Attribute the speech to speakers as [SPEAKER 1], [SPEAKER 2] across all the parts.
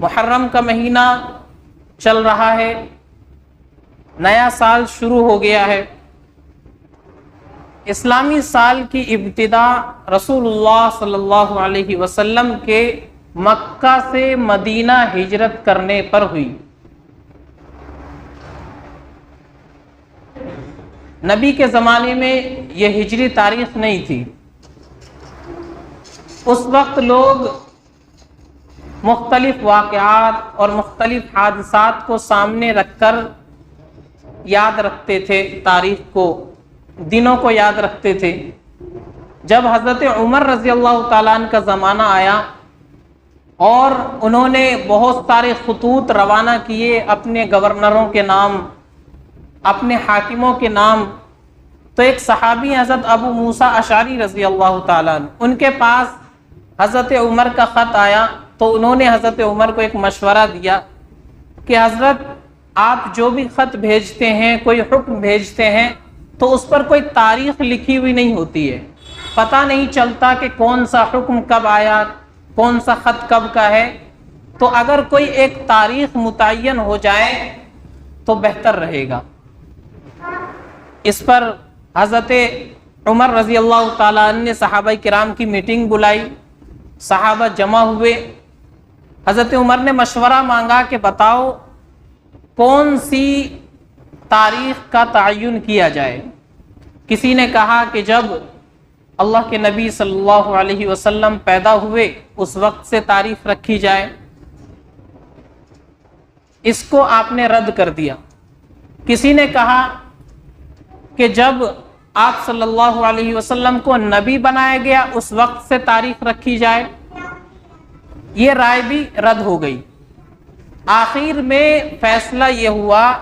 [SPEAKER 1] محرم کا مہینہ چل رہا ہے، نیا سال شروع ہو گیا ہے۔ اسلامی سال کی ابتدا رسول اللہ صلی اللہ علیہ وسلم کے مکہ سے مدینہ ہجرت کرنے پر ہوئی۔ نبی کے زمانے میں یہ ہجری تاریخ نہیں تھی۔ اس وقت لوگ مختلف واقعات اور مختلف حادثات کو سامنے رکھ کر یاد رکھتے تھے، تاریخ کو، دنوں کو یاد رکھتے تھے۔ جب حضرت عمر رضی اللہ تعالیٰ عنہ کا زمانہ آیا اور انہوں نے بہت سارے خطوط روانہ کیے اپنے گورنروں کے نام، اپنے حاکموں کے نام، تو ایک صحابی حضرت ابو موسیٰ اشعری رضی اللہ تعالیٰ عنہ، ان کے پاس حضرت عمر کا خط آیا تو انہوں نے حضرت عمر کو ایک مشورہ دیا کہ حضرت آپ جو بھی خط بھیجتے ہیں، کوئی حکم بھیجتے ہیں، تو اس پر کوئی تاریخ لکھی ہوئی نہیں ہوتی ہے، پتہ نہیں چلتا کہ کون سا حکم کب آیا، کون سا خط کب کا ہے۔ تو اگر کوئی ایک تاریخ متعین ہو جائے تو بہتر رہے گا۔ اس پر حضرت عمر رضی اللہ تعالیٰ عنہ نے صحابہ کرام کی میٹنگ بلائی، صحابہ جمع ہوئے، حضرت عمر نے مشورہ مانگا کہ بتاؤ کون سی تاریخ کا تعین کیا جائے۔ کسی نے کہا کہ جب اللہ کے نبی صلی اللہ علیہ وسلم پیدا ہوئے اس وقت سے تاریخ رکھی جائے۔ اس کو آپ نے رد کر دیا۔ کسی نے کہا کہ جب آپ صلی اللہ علیہ وسلم کو نبی بنایا گیا اس وقت سے تاریخ رکھی جائے۔ یہ رائے بھی رد ہو گئی۔ آخر میں فیصلہ یہ ہوا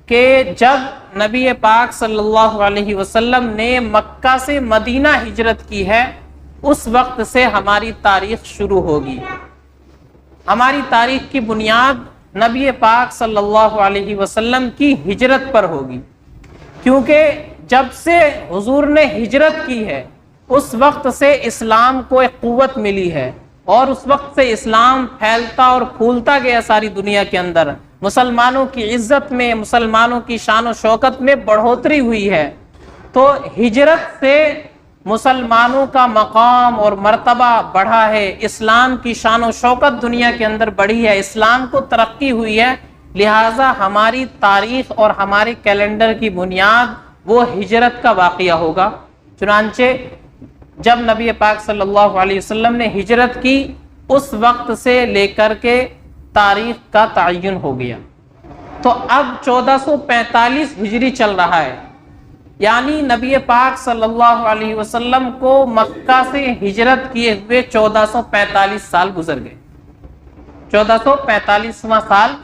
[SPEAKER 1] کہ جب نبی پاک صلی اللہ علیہ وسلم نے مکہ سے مدینہ ہجرت کی ہے اس وقت سے ہماری تاریخ شروع ہوگی۔ ہماری تاریخ کی بنیاد نبی پاک صلی اللہ علیہ وسلم کی ہجرت پر ہوگی، کیونکہ جب سے حضور نے ہجرت کی ہے اس وقت سے اسلام کو ایک قوت ملی ہے اور اس وقت سے اسلام پھیلتا اور پھولتا گیا ساری دنیا کے اندر۔ مسلمانوں کی عزت میں، مسلمانوں کی شان و شوکت میں بڑھوتری ہوئی ہے۔ تو ہجرت سے مسلمانوں کا مقام اور مرتبہ بڑھا ہے، اسلام کی شان و شوکت دنیا کے اندر بڑھی ہے، اسلام کو ترقی ہوئی ہے، لہٰذا ہماری تاریخ اور ہمارے کیلنڈر کی بنیاد وہ ہجرت کا واقعہ ہوگا۔ چنانچہ جب نبی پاک صلی اللہ علیہ وسلم نے ہجرت کی اس وقت سے لے کر کے تاریخ کا تعین ہو گیا۔ تو اب 1445 ہجری چل رہا ہے، یعنی نبی پاک صلی اللہ علیہ وسلم کو مکہ سے ہجرت کیے ہوئے 1445 سال گزر گئے، 1445واں سال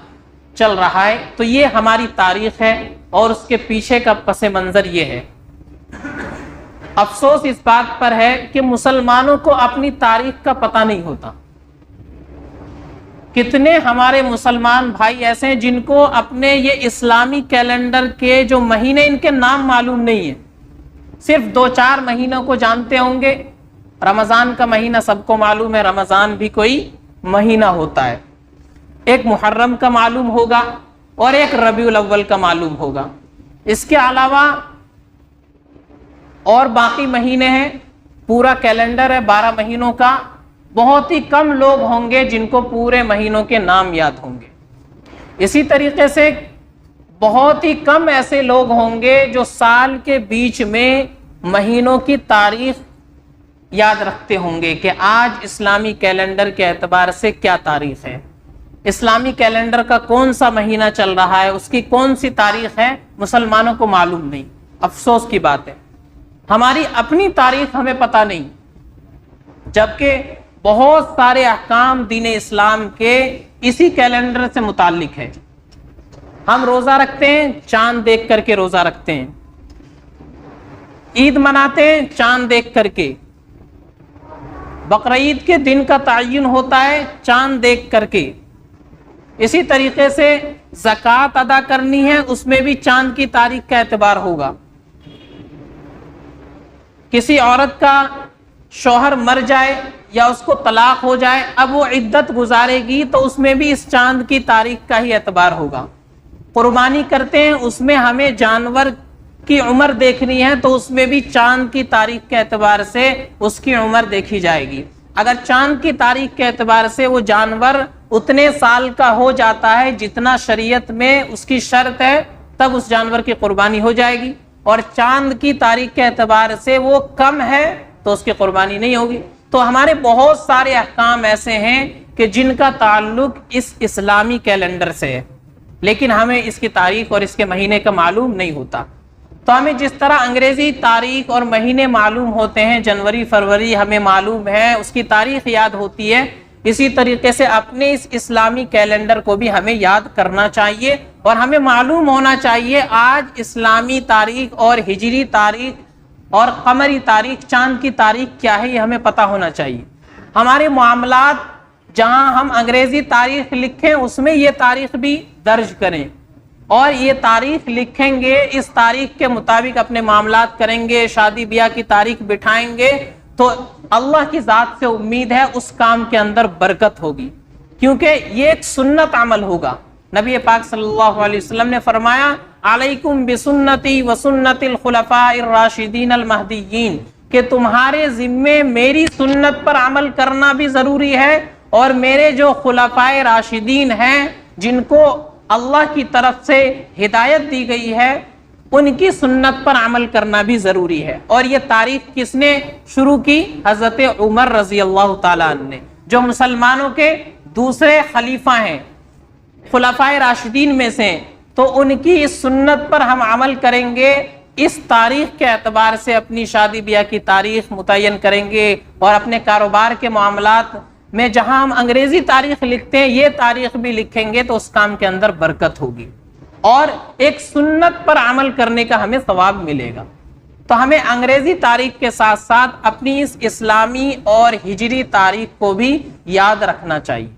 [SPEAKER 1] چل رہا ہے۔ تو یہ ہماری تاریخ ہے اور اس کے پیچھے کا پس منظر یہ ہے۔ افسوس اس بات پر ہے کہ مسلمانوں کو اپنی تاریخ کا پتہ نہیں ہوتا۔ کتنے ہمارے مسلمان بھائی ایسے ہیں جن کو اپنے یہ اسلامی کیلنڈر کے جو مہینے ان کے نام معلوم نہیں ہیں، صرف 2-4 مہینوں کو جانتے ہوں گے۔ رمضان کا مہینہ سب کو معلوم ہے، رمضان بھی کوئی مہینہ ہوتا ہے، ایک محرم کا معلوم ہوگا اور ایک ربیع الاول کا معلوم ہوگا۔ اس کے علاوہ اور باقی مہینے ہیں، پورا کیلنڈر ہے 12 مہینوں کا، بہت ہی کم لوگ ہوں گے جن کو پورے مہینوں کے نام یاد ہوں گے۔ اسی طریقے سے بہت ہی کم ایسے لوگ ہوں گے جو سال کے بیچ میں مہینوں کی تاریخ یاد رکھتے ہوں گے کہ آج اسلامی کیلنڈر کے اعتبار سے کیا تاریخ ہے، اسلامی کیلنڈر کا کون سا مہینہ چل رہا ہے، اس کی کون سی تاریخ ہے، مسلمانوں کو معلوم نہیں۔ افسوس کی بات ہے، ہماری اپنی تاریخ ہمیں پتہ نہیں، جبکہ بہت سارے احکام دین اسلام کے اسی کیلنڈر سے متعلق ہے۔ ہم روزہ رکھتے ہیں، چاند دیکھ کر کے روزہ رکھتے ہیں، عید مناتے ہیں چاند دیکھ کر کے، بقرعید کے دن کا تعین ہوتا ہے چاند دیکھ کر کے۔ اسی طریقے سے زکوٰۃ ادا کرنی ہے، اس میں بھی چاند کی تاریخ کا اعتبار ہوگا۔ کسی عورت کا شوہر مر جائے یا اس کو طلاق ہو جائے، اب وہ عدت گزارے گی تو اس میں بھی اس چاند کی تاریخ کا ہی اعتبار ہوگا۔ قربانی کرتے ہیں، اس میں ہمیں جانور کی عمر دیکھنی ہے تو اس میں بھی چاند کی تاریخ کے اعتبار سے اس کی عمر دیکھی جائے گی۔ اگر چاند کی تاریخ کے اعتبار سے وہ جانور اتنے سال کا ہو جاتا ہے جتنا شریعت میں اس کی شرط ہے، تب اس جانور کی قربانی ہو جائے گی، اور چاند کی تاریخ کے اعتبار سے وہ کم ہے تو اس کی قربانی نہیں ہوگی۔ تو ہمارے بہت سارے احکام ایسے ہیں کہ جن کا تعلق اس اسلامی کیلنڈر سے ہے، لیکن ہمیں اس کی تاریخ اور اس کے مہینے کا معلوم نہیں ہوتا۔ تو ہمیں جس طرح انگریزی تاریخ اور مہینے معلوم ہوتے ہیں، جنوری فروری ہمیں معلوم ہے، اس کی تاریخ یاد ہوتی ہے، اسی طریقے سے اپنے اس اسلامی کیلنڈر کو بھی ہمیں یاد کرنا چاہیے، اور ہمیں معلوم ہونا چاہیے آج اسلامی تاریخ اور ہجری تاریخ اور قمری تاریخ، چاند کی تاریخ کیا ہے، یہ ہمیں پتہ ہونا چاہیے۔ ہمارے معاملات جہاں ہم انگریزی تاریخ لکھیں اس میں یہ تاریخ بھی درج کریں، اور یہ تاریخ لکھیں گے، اس تاریخ کے مطابق اپنے معاملات کریں گے، شادی بیاہ کی تاریخ بٹھائیں گے، تو اللہ کی ذات سے امید ہے اس کام کے اندر برکت ہوگی، کیونکہ یہ ایک سنت عمل ہوگا۔ نبی پاک صلی اللہ علیہ وسلم نے فرمایا علیکم بسنتی وسنت الخلفاء الراشدین المہدیین، کہ تمہارے ذمے میری سنت پر عمل کرنا بھی ضروری ہے، اور میرے جو خلفاء راشدین ہیں جن کو اللہ کی طرف سے ہدایت دی گئی ہے، ان کی سنت پر عمل کرنا بھی ضروری ہے۔ اور یہ تاریخ کس نے شروع کی؟ حضرت عمر رضی اللہ تعالیٰ عنہ نے، جو مسلمانوں کے دوسرے خلیفہ ہیں، خلفائے راشدین میں سے، تو ان کی اس سنت پر ہم عمل کریں گے، اس تاریخ کے اعتبار سے اپنی شادی بیاہ کی تاریخ متعین کریں گے، اور اپنے کاروبار کے معاملات میں جہاں ہم انگریزی تاریخ لکھتے ہیں یہ تاریخ بھی لکھیں گے تو اس کام کے اندر برکت ہوگی، اور ایک سنت پر عمل کرنے کا ہمیں ثواب ملے گا۔ تو ہمیں انگریزی تاریخ کے ساتھ ساتھ اپنی اس اسلامی اور ہجری تاریخ کو بھی یاد رکھنا چاہیے۔